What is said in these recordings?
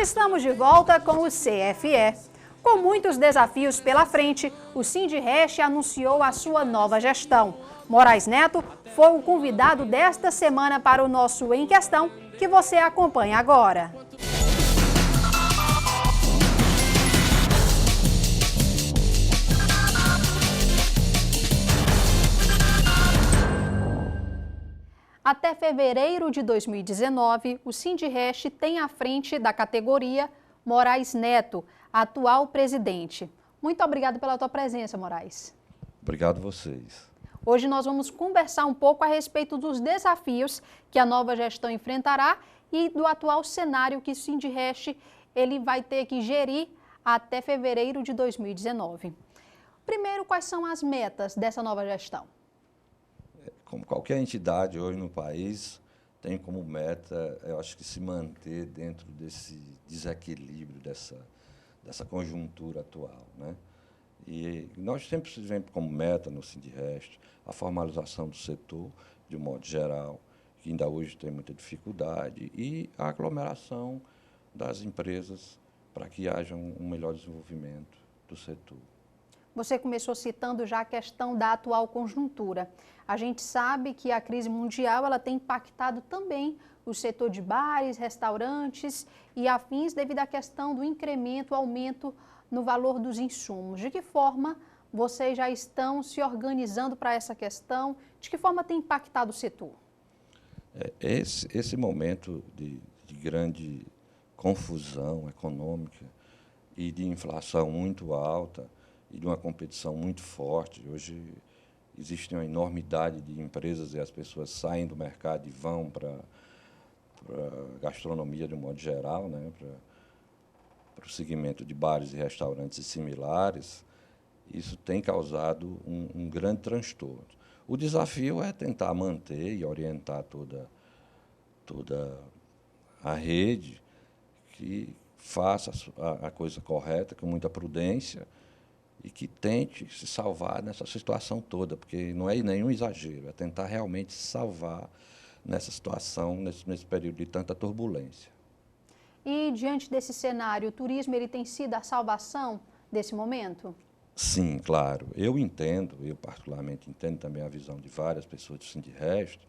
Estamos de volta com o CFE. Com muitos desafios pela frente, o Sindirest anunciou a sua nova gestão. Moraes Neto foi o convidado desta semana para o nosso Em Questão, que você acompanha agora. Até fevereiro de 2019, o Sindirest tem à frente da categoria Moraes Neto, atual presidente. Muito obrigado pela tua presença, Moraes. Obrigado a vocês. Hoje nós vamos conversar um pouco a respeito dos desafios que a nova gestão enfrentará e do atual cenário que o Sindirest ele vai ter que gerir até fevereiro de 2019. Primeiro, quais são as metas dessa nova gestão? Como qualquer entidade hoje no país, tem como meta, eu acho que se manter dentro desse desequilíbrio, dessa conjuntura atual, né? E nós sempre tivemos como meta no Sindirest a formalização do setor, de um modo geral, que ainda hoje tem muita dificuldade, e a aglomeração das empresas para que haja um melhor desenvolvimento do setor. Você começou citando já a questão da atual conjuntura. A gente sabe que a crise mundial ela tem impactado também o setor de bares, restaurantes e afins devido à questão do incremento, aumento no valor dos insumos. De que forma vocês já estão se organizando para essa questão? De que forma tem impactado o setor? Esse momento de grande confusão econômica e de inflação muito alta e de uma competição muito forte. Hoje existe uma enormidade de empresas e as pessoas saem do mercado e vão para a gastronomia de um modo geral, né? Para o segmento de bares e restaurantes e similares. Isso tem causado um grande transtorno. O desafio é tentar manter e orientar toda a rede que faça a coisa correta, com muita prudência, e que tente se salvar nessa situação toda, porque não é nenhum exagero, é tentar realmente se salvar nessa situação, nesse período de tanta turbulência. E, diante desse cenário, o turismo ele tem sido a salvação desse momento? Sim, claro. Eu particularmente entendo também a visão de várias pessoas do Sindirest,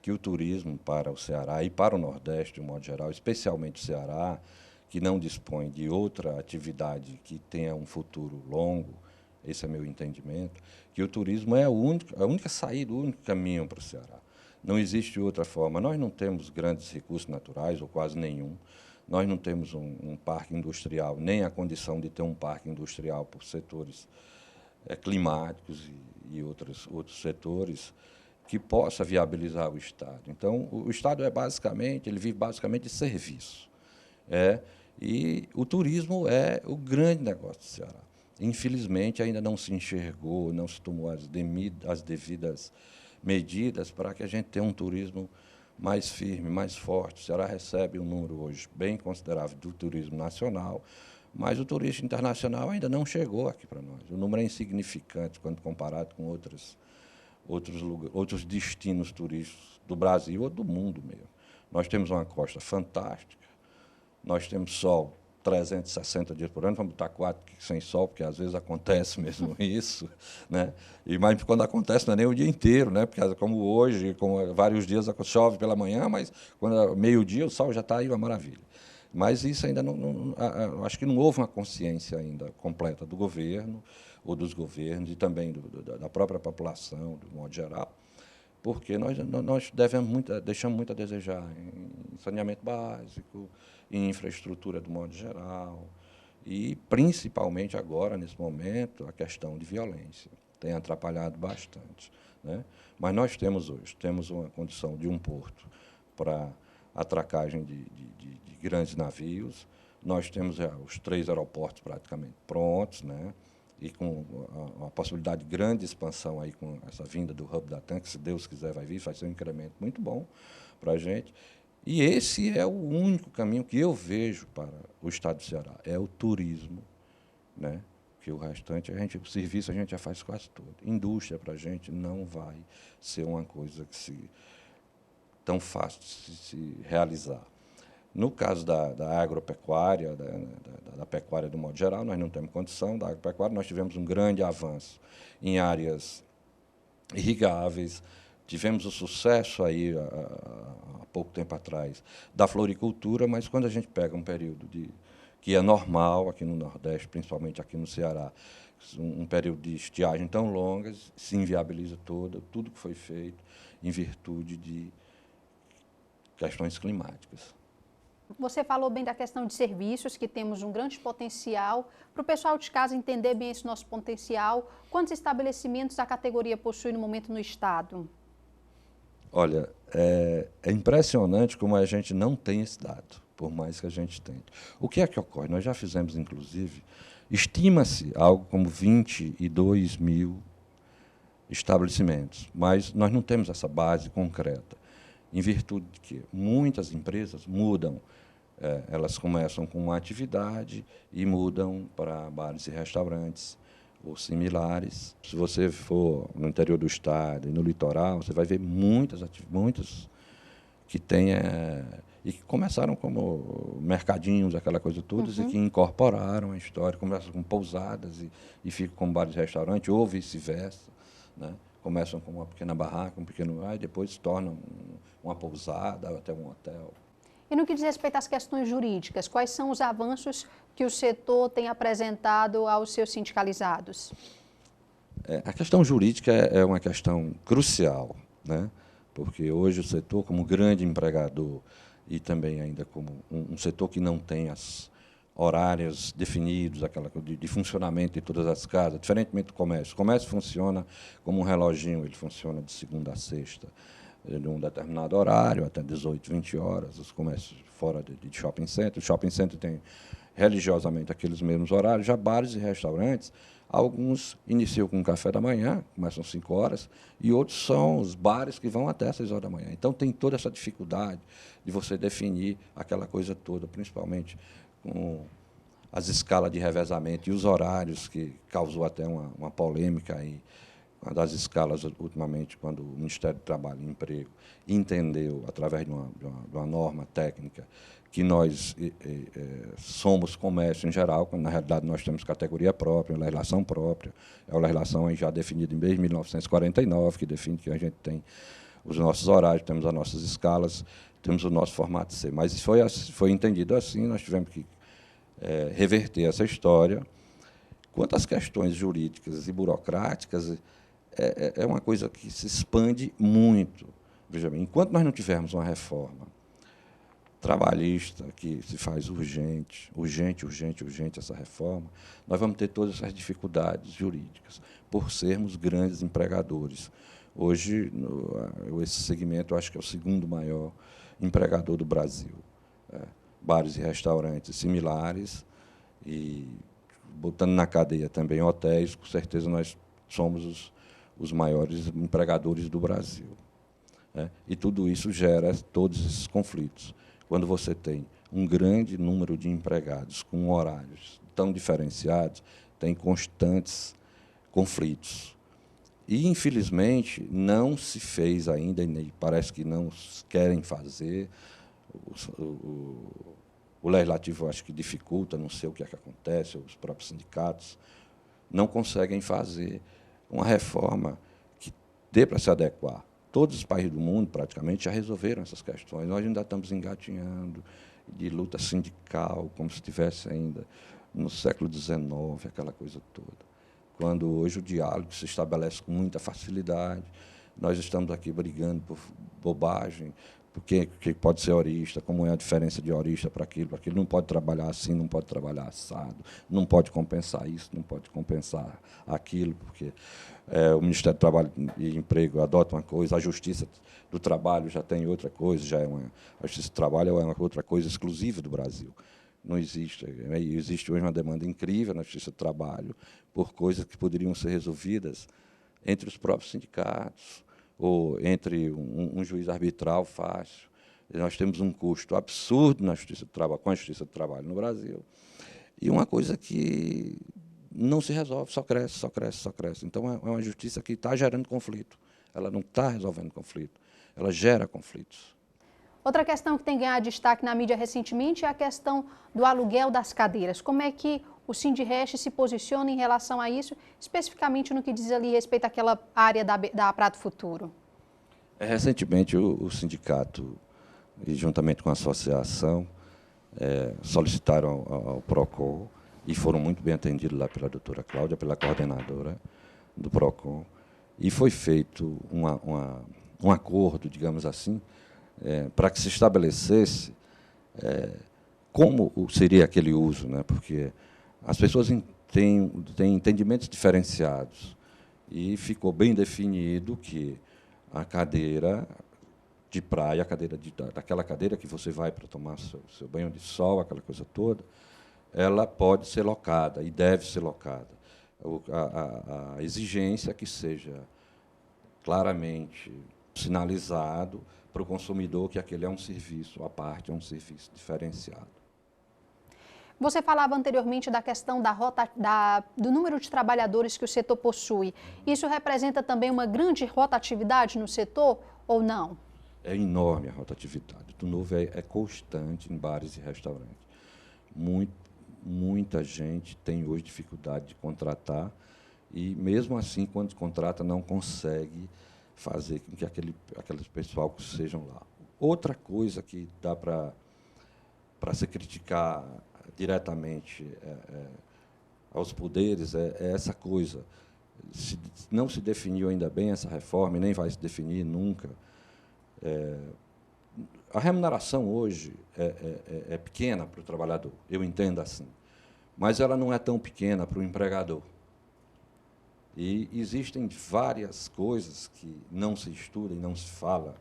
que o turismo para o Ceará e para o Nordeste, de um modo geral, especialmente o Ceará, que não dispõe de outra atividade que tenha um futuro longo, esse é meu entendimento, que o turismo é a única saída, o único caminho para o Ceará. Não existe outra forma. Nós não temos grandes recursos naturais, ou quase nenhum. Nós não temos um parque industrial, nem a condição de ter um parque industrial por setores climáticos e outros setores que possa viabilizar o Estado. Então, o Estado ele vive basicamente de serviço. E o turismo é o grande negócio do Ceará. Infelizmente, ainda não se enxergou, não se tomou as devidas medidas para que a gente tenha um turismo mais firme, mais forte. O Ceará recebe um número hoje bem considerável do turismo nacional, mas o turismo internacional ainda não chegou aqui para nós. O número é insignificante quando comparado com outros destinos turísticos do Brasil ou do mundo mesmo. Nós temos uma costa fantástica, nós temos sol 360 dias por ano, vamos botar 4 sem sol, porque às vezes acontece mesmo isso, né? Mas quando acontece não é nem o dia inteiro, né? Porque como hoje, como vários dias chove pela manhã, mas quando é meio-dia o sol já está aí, uma maravilha. Mas isso ainda acho que não houve uma consciência ainda completa do governo, ou dos governos, e também da própria população, de modo geral, porque nós deixamos muito a desejar em saneamento básico, em infraestrutura do modo geral, e principalmente agora, nesse momento, a questão de violência tem atrapalhado bastante, né? Mas nós temos uma condição de um porto para atracagem de grandes navios, nós temos os 3 aeroportos praticamente prontos, né? E com a possibilidade de grande expansão aí com essa vinda do hub da TAM, que se Deus quiser vai vir, vai ser um incremento muito bom para a gente. E esse é o único caminho que eu vejo para o Estado do Ceará, é o turismo, né? Porque o restante, o serviço a gente já faz quase todo. Indústria para a gente não vai ser uma coisa tão fácil de se realizar. No caso da agropecuária, da pecuária do modo geral, nós não temos condição. Da agropecuária, nós tivemos um grande avanço em áreas irrigáveis, tivemos o sucesso aí, há pouco tempo atrás, da floricultura, mas quando a gente pega um período que é normal aqui no Nordeste, principalmente aqui no Ceará, um período de estiagem tão longa, se inviabiliza tudo que foi feito em virtude de questões climáticas. Você falou bem da questão de serviços, que temos um grande potencial. Para o pessoal de casa entender bem esse nosso potencial, quantos estabelecimentos a categoria possui no momento no Estado? Olha, é impressionante como a gente não tem esse dado, por mais que a gente tente. O que é que ocorre? Nós já fizemos, inclusive, estima-se algo como 22 mil estabelecimentos, mas nós não temos essa base concreta, em virtude de que muitas empresas mudam. Elas começam com uma atividade e mudam para bares e restaurantes ou similares. Se você for no interior do estado e no litoral, você vai ver muitas que têm e que começaram como mercadinhos, aquela coisa toda, e que incorporaram a história, começam com pousadas e ficam com bares e restaurantes, ou vice-versa, né? Começam com uma pequena barraca, um pequeno e depois se tornam uma pousada, até um hotel. E no que diz respeito às questões jurídicas, quais são os avanços que o setor tem apresentado aos seus sindicalizados? A questão jurídica é uma questão crucial, né? Porque hoje o setor, como grande empregador e também ainda como um setor que não tem as horários definidos, aquela de funcionamento de todas as casas, diferentemente do comércio. O comércio funciona como um reloginho, ele funciona de segunda a sexta, de um determinado horário, até 18, 20 horas, os comércios fora de shopping center. O shopping center tem religiosamente aqueles mesmos horários. Já bares e restaurantes, alguns iniciam com café da manhã, começam às 5 horas, e outros são os bares que vão até às 6 horas da manhã. Então, tem toda essa dificuldade de você definir aquela coisa toda, principalmente com as escalas de revezamento e os horários, que causou até uma polêmica aí. Uma das escalas, ultimamente, quando o Ministério do Trabalho e Emprego entendeu, através de uma norma técnica, que nós somos comércio em geral, quando, na realidade, nós temos categoria própria, legislação própria. É uma legislação já definida desde 1949, que define que a gente tem os nossos horários, temos as nossas escalas, temos o nosso formato C. Mas foi entendido assim, nós tivemos que reverter essa história. Quanto às questões jurídicas e burocráticas, é uma coisa que se expande muito. Veja bem, enquanto nós não tivermos uma reforma trabalhista que se faz urgente essa reforma, nós vamos ter todas essas dificuldades jurídicas, por sermos grandes empregadores. Hoje, esse segmento, eu acho que é o segundo maior empregador do Brasil. Bares e restaurantes similares, e botando na cadeia também hotéis, com certeza nós somos os maiores empregadores do Brasil. E tudo isso gera todos esses conflitos. Quando você tem um grande número de empregados com horários tão diferenciados, tem constantes conflitos. E, infelizmente, não se fez ainda, e parece que não querem fazer. O legislativo, acho que dificulta, não sei o que é que acontece, os próprios sindicatos não conseguem fazer uma reforma que dê para se adequar. Todos os países do mundo, praticamente, já resolveram essas questões. Nós ainda estamos engatinhando de luta sindical, como se estivesse ainda no século XIX, aquela coisa toda. Quando hoje o diálogo se estabelece com muita facilidade, nós estamos aqui brigando por bobagem, porque pode ser horista, como é a diferença de horista para aquilo, não pode trabalhar assim, não pode trabalhar assado, não pode compensar isso, não pode compensar aquilo, porque o Ministério do Trabalho e Emprego adota uma coisa, a Justiça do Trabalho já tem outra coisa, a Justiça do Trabalho é uma outra coisa exclusiva do Brasil. Não existe. Existe hoje uma demanda incrível na Justiça do Trabalho por coisas que poderiam ser resolvidas entre os próprios sindicatos, ou entre um juiz arbitral fácil. Nós temos um custo absurdo na Justiça do Trabalho, com a Justiça do Trabalho no Brasil, e uma coisa que não se resolve, só cresce, só cresce, só cresce. Então, é uma justiça que está gerando conflito. Ela não está resolvendo conflito, ela gera conflitos. Outra questão que tem ganhado destaque na mídia recentemente é a questão do aluguel das cadeiras. Como é que o Sindireste se posiciona em relação a isso, especificamente no que diz ali respeito àquela área da Prato Futuro? Recentemente, o sindicato, e juntamente com a associação, solicitaram ao PROCON e foram muito bem atendidos lá pela doutora Cláudia, pela coordenadora do PROCON, e foi feito um acordo, digamos assim, para que se estabelecesse como seria aquele uso, né? Porque as pessoas têm entendimentos diferenciados, e ficou bem definido que a cadeira de praia, daquela cadeira que você vai para tomar seu banho de sol, aquela coisa toda, ela pode ser locada e deve ser locada. A exigência é que seja claramente sinalizado para o consumidor que aquele é um serviço à parte, é um serviço diferenciado. Você falava anteriormente da questão do número de trabalhadores que o setor possui. Isso representa também uma grande rotatividade no setor ou não? É enorme a rotatividade. O turnover é constante em bares e restaurantes. Muita gente tem hoje dificuldade de contratar e, mesmo assim, quando contrata, não consegue fazer com que aquele pessoal sejam lá. Outra coisa que dá para se criticar diretamente aos poderes é essa coisa. Não se definiu ainda bem essa reforma, e nem vai se definir nunca. A remuneração hoje é pequena para o trabalhador, eu entendo assim, mas ela não é tão pequena para o empregador. E existem várias coisas que não se estuda e não se fala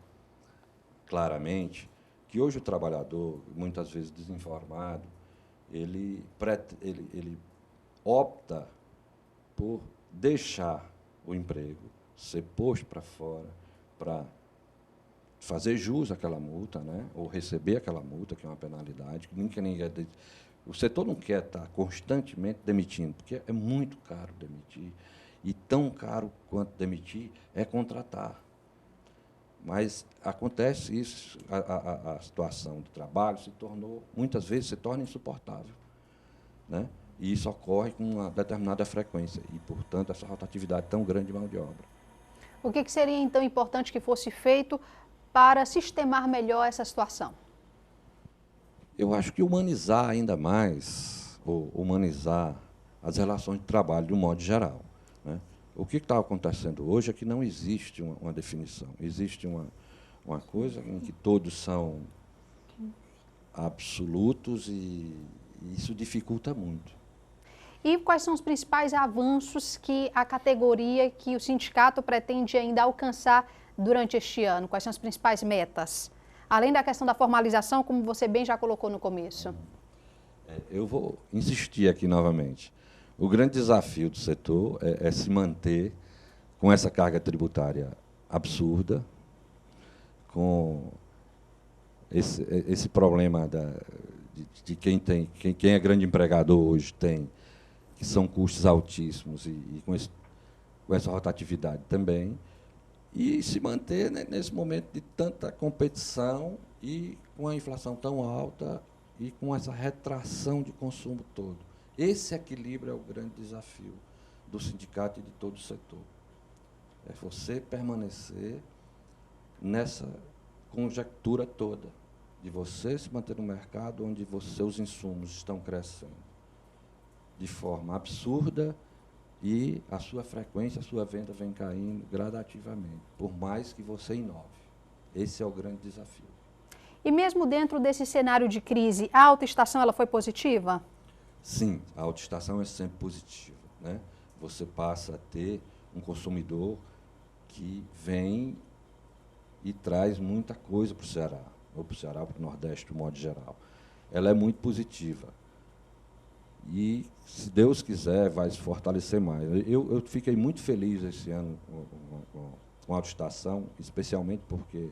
claramente, que hoje o trabalhador, muitas vezes desinformado, ele opta por deixar o emprego, ser posto para fora, para fazer jus àquela multa, né? Ou receber aquela multa, que é uma penalidade, que ninguém o setor não quer estar constantemente demitindo, porque é muito caro demitir, e tão caro quanto demitir é contratar. Mas acontece isso, a situação de trabalho muitas vezes se torna insuportável, né? E isso ocorre com uma determinada frequência, e, portanto, essa rotatividade tão grande de mão de obra. O que seria, então, importante que fosse feito para sistemar melhor essa situação? Eu acho que humanizar ainda mais, ou humanizar as relações de trabalho de um modo geral, né? O que está acontecendo hoje é que não existe uma definição. Existe uma coisa em que todos são absolutos e isso dificulta muito. E quais são os principais avanços que a categoria, que o sindicato pretende ainda alcançar durante este ano? Quais são as principais metas? Além da questão da formalização, como você bem já colocou no começo. Eu vou insistir aqui novamente. O grande desafio do setor é se manter com essa carga tributária absurda, com esse problema de quem é grande empregador hoje tem, que são custos altíssimos, e com essa rotatividade também, e se manter, né, nesse momento de tanta competição e com a inflação tão alta e com essa retração de consumo todo. Esse equilíbrio é o grande desafio do sindicato e de todo o setor. É você permanecer nessa conjectura toda, de você se manter no mercado onde seus insumos estão crescendo de forma absurda e a sua frequência, a sua venda vem caindo gradativamente, por mais que você inove. Esse é o grande desafio. E mesmo dentro desse cenário de crise, a autoestação ela foi positiva? Sim, a autoestação é sempre positiva, né? Você passa a ter um consumidor que vem e traz muita coisa para o Ceará, ou para o Ceará, para o Nordeste, de modo geral. Ela é muito positiva. E, se Deus quiser, vai se fortalecer mais. Eu fiquei muito feliz esse ano com a autoestação, especialmente porque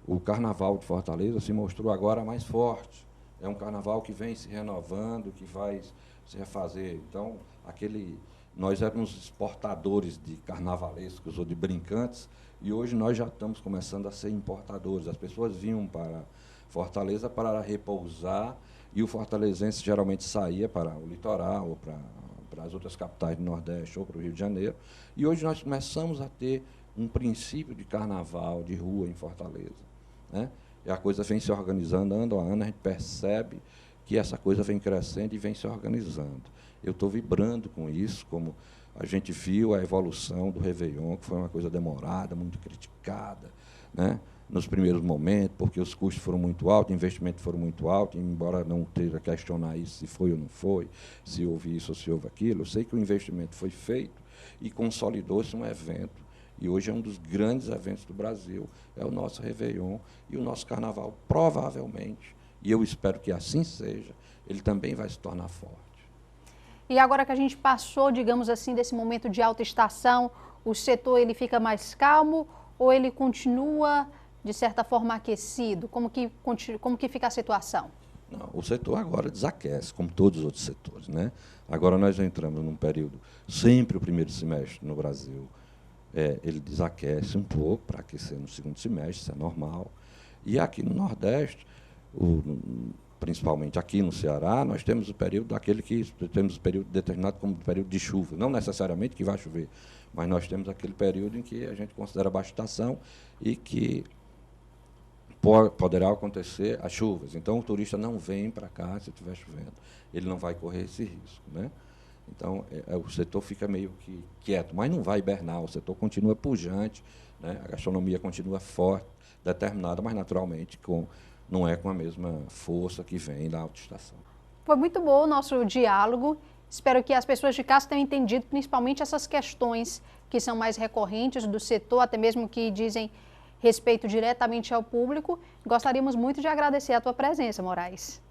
o Carnaval de Fortaleza se mostrou agora mais forte. É um carnaval que vem se renovando, que vai se refazer. Então, aquele nós éramos exportadores de carnavalescos ou de brincantes, e hoje nós já estamos começando a ser importadores. As pessoas vinham para Fortaleza para repousar, e o fortalezense geralmente saía para o litoral, ou para as outras capitais do Nordeste, ou para o Rio de Janeiro. E hoje nós começamos a ter um princípio de carnaval, de rua em Fortaleza, né? E a coisa vem se organizando, ano a ano, a gente percebe que essa coisa vem crescendo e vem se organizando. Eu estou vibrando com isso, como a gente viu a evolução do Réveillon, que foi uma coisa demorada, muito criticada, né, nos primeiros momentos, porque os custos foram muito altos, o investimento foram muito altos, embora não esteja a questionar isso, se foi ou não foi, se houve isso ou se houve aquilo. Eu sei que o investimento foi feito e consolidou-se um evento, e hoje é um dos grandes eventos do Brasil, é o nosso Réveillon e o nosso Carnaval, provavelmente, e eu espero que assim seja, ele também vai se tornar forte. E agora que a gente passou, digamos assim, desse momento de alta estação, o setor ele fica mais calmo ou ele continua, de certa forma, aquecido? Como que fica a situação? Não, o setor agora desaquece, como todos os outros setores, né? Agora nós entramos num período, sempre o primeiro semestre no Brasil, ele desaquece um pouco para aquecer no segundo semestre, isso é normal. E aqui no Nordeste, principalmente aqui no Ceará, nós temos o período temos o período determinado como período de chuva, não necessariamente que vai chover, mas nós temos aquele período em que a gente considera baixa estação e que poderá acontecer as chuvas. Então, o turista não vem para cá se estiver chovendo, ele não vai correr esse risco, né? Então, o setor fica meio que quieto, mas não vai hibernar, o setor continua pujante, né? A gastronomia continua forte, determinada, mas naturalmente não é com a mesma força que vem da alta estação. Foi muito bom o nosso diálogo. Espero que as pessoas de casa tenham entendido principalmente essas questões que são mais recorrentes do setor, até mesmo que dizem respeito diretamente ao público. Gostaríamos muito de agradecer a tua presença, Moraes.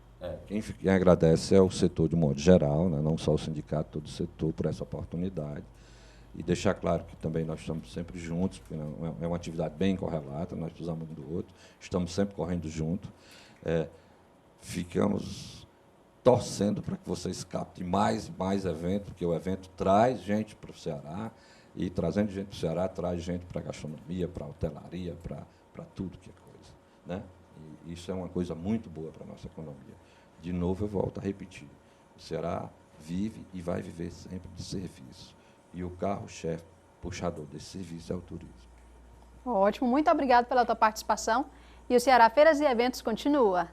Quem agradece é o setor de modo geral, né? Não só o sindicato, todo o setor, por essa oportunidade. E deixar claro que também nós estamos sempre juntos, porque é uma atividade bem correlata, nós precisamos um do outro, estamos sempre correndo junto. Ficamos torcendo para que vocês captem mais e mais eventos, porque o evento traz gente para o Ceará, e trazendo gente para o Ceará, traz gente para a gastronomia, para a hotelaria, para tudo que é coisa, né? E isso é uma coisa muito boa para a nossa economia. De novo, eu volto a repetir, o Ceará vive e vai viver sempre de serviço. E o carro-chefe puxador desse serviço é o turismo. Ótimo, muito obrigado pela tua participação. E o Ceará Feiras e Eventos continua.